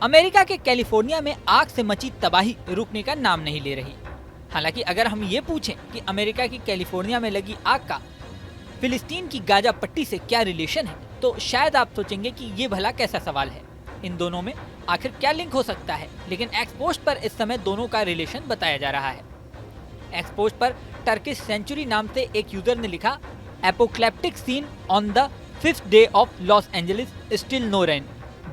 America के California में आग से मची तबाही रुकने का नाम नहीं ले रही। हालांकि अगर हम ये पूछें कि अमेरिका की कैलिफोर्निया में लगी आग का फिलिस्तीन की गाजा पट्टी से क्या रिलेशन है, तो शायद आप सोचेंगे कि ये भला कैसा सवाल है, इन दोनों में आखिर क्या लिंक हो सकता है। लेकिन एक्सपोस्ट पर इस समय दोनों का रिलेशन बताया जा रहा है। एक्सपोस्ट पर टर्किश सेंचुरी नाम से एक यूजर ने लिखा, apocalyptic scene on the 5th day of Los Angeles, still no rain,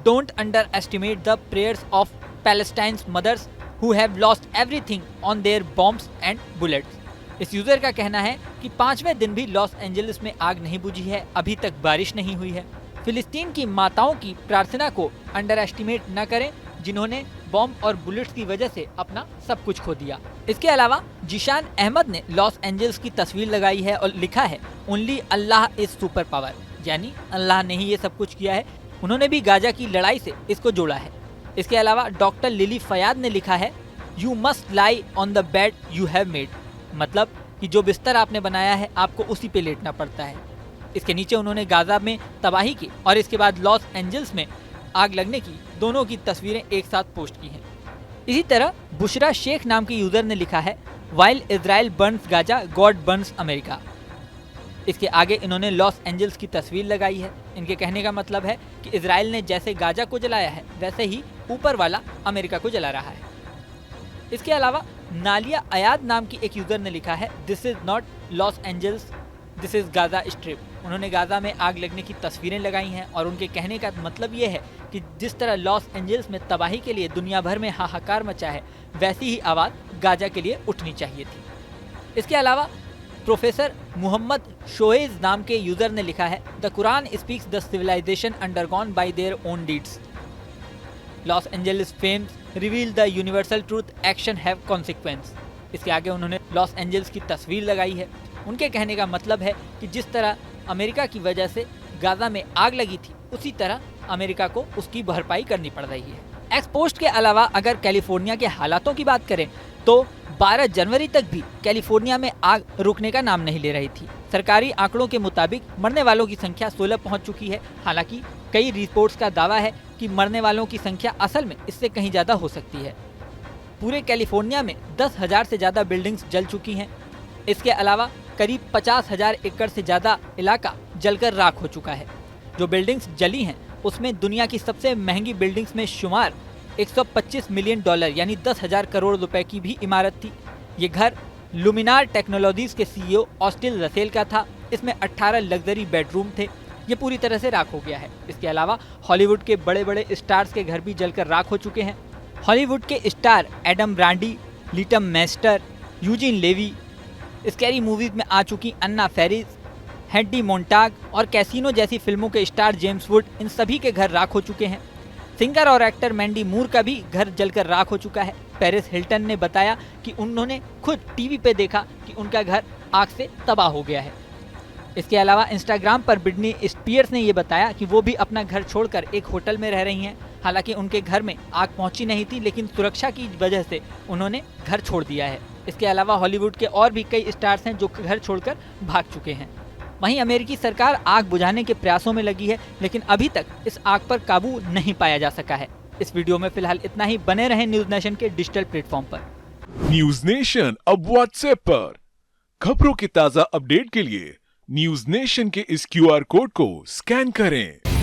don't underestimate the prayers of Palestine's mothers who have lost everything on their bombs and bullets. इस user का कहना है कि 5वें दिन भी लॉस एंजलिस में आग नहीं बुझी है, अभी तक बारिश नहीं हुई है। फिलिस्तीन की माताओं की प्रार्थना को अंडर एस्टिमेट न करें, जिन्होंने बॉम्ब और बुलेट्स की वजह से अपना सब कुछ खो दिया। इसके अलावा जिशान अहमद ने लॉस एंजल्स की तस्वीर लगाई है और लिखा है, only Allah is super power, यानी अल्लाह ने ही ये सब कुछ किया है। उन्होंने भी गाजा की लड़ाई से इसको जोड़ा है। इसके अलावा डॉक्टर लिली फयाद ने लिखा है, you must lie on the bed you have made, मतलब कि जो बिस्तर आपने बनाया है आपको उसी पे लेटना पड़ता है। इसके नीचे उन्होंने गाजा में तबाही की और इसके बाद लॉस एंजल्स में आग लगने की दोनों की तस्वीरें एक साथ पोस्ट की हैं। इसी तरह बुशरा शेख नाम के यूजर ने लिखा है, while Israel Burns Gaza, God Burns America. इसके आगे इन्होंने लॉस एंजल्स की तस्वीर लगाई है। इनके कहने का मतलब है कि इजराइल ने जैसे गाजा को जलाया है वैसे ही ऊपर वाला अमेरिका को जला रहा है। इसके अलावा नालिया अयाद नाम की एक यूजर ने लिखा है, this is not Los Angeles, this is Gaza strip. उन्होंने गाजा में आग लगने की तस्वीरें लगाई हैं और उनके कहने का मतलब ये है कि जिस तरह लॉस एंजल्स में तबाही के लिए दुनिया भर में हाहाकार मचा है, वैसी ही आवाज़ गाजा के लिए उठनी चाहिए थी। इसके अलावा प्रोफेसर मोहम्मद शोएज नाम के यूजर ने लिखा है, the Quran speaks the civilization undergone by their own deeds, Los Angeles fames reveal the universal truth, action have consequence. इसके आगे उन्होंने लॉस एंजल्स की तस्वीर लगाई है। उनके कहने का मतलब है कि जिस तरह अमेरिका की वजह से गाजा में आग लगी थी, उसी तरह अमेरिका को उसकी भरपाई करनी पड़ रही है। एक्सपोस्ट के अलावा अगर कैलिफोर्निया के हालातों की बात करें तो 12 जनवरी तक भी कैलिफोर्निया में आग रुकने का नाम नहीं ले रही थी। सरकारी आंकड़ों के मुताबिक मरने वालों की संख्या 16 पहुंच चुकी है। हालांकि कई रिपोर्ट्स का दावा है कि मरने वालों की संख्या असल में इससे कहीं ज़्यादा हो सकती है। पूरे कैलिफोर्निया में 10,000 से ज़्यादा बिल्डिंग्स जल चुकी हैं। इसके अलावा करीब 50,000 एकड़ से ज़्यादा इलाका जलकर राख हो चुका है। जो बिल्डिंग्स जली हैं उसमें दुनिया की सबसे महंगी बिल्डिंग्स में शुमार $125 मिलियन यानी 10,000 करोड़ रुपए की भी इमारत थी। ये घर लुमिनार टेक्नोलॉजीज के सीईओ ऑस्टिन रसेल का था। इसमें 18 लग्जरी बेडरूम थे। ये पूरी तरह से राख हो गया है। इसके अलावा हॉलीवुड के बड़े बड़े स्टार्स के घर भी जलकर राख हो चुके हैं। हॉलीवुड के star Adam Brody, Leighton Meester, Eugene Levy, scary movies में आ चुकी अन्ना फेरिस, हेडी मोन्टाग और कैसीनो जैसी फिल्मों के स्टार जेम्स वुड, इन सभी के घर राख हो चुके हैं। सिंगर और एक्टर मैंडी मूर का भी घर जलकर राख हो चुका है। पेरिस हिल्टन ने बताया कि उन्होंने खुद टीवी पे देखा कि उनका घर आग से तबाह हो गया है। इसके अलावा इंस्टाग्राम पर ब्रिटनी स्पीयर्स ने ये बताया कि वो भी अपना घर छोड़कर एक होटल में रह रही हैं। हालांकि उनके घर में आग पहुंची नहीं थी, लेकिन सुरक्षा की वजह से उन्होंने घर छोड़ दिया है। इसके अलावा हॉलीवुड के और भी कई स्टार्स हैं जो घर छोड़कर भाग चुके हैं। वहीं अमेरिकी सरकार आग बुझाने के प्रयासों में लगी है, लेकिन अभी तक इस आग पर काबू नहीं पाया जा सका है। इस वीडियो में फिलहाल इतना ही। बने रहें न्यूज नेशन के डिजिटल प्लेटफॉर्म पर। न्यूज नेशन अब व्हाट्सएप पर खबरों के ताजा अपडेट के लिए न्यूज नेशन के इस QR कोड को स्कैन करें।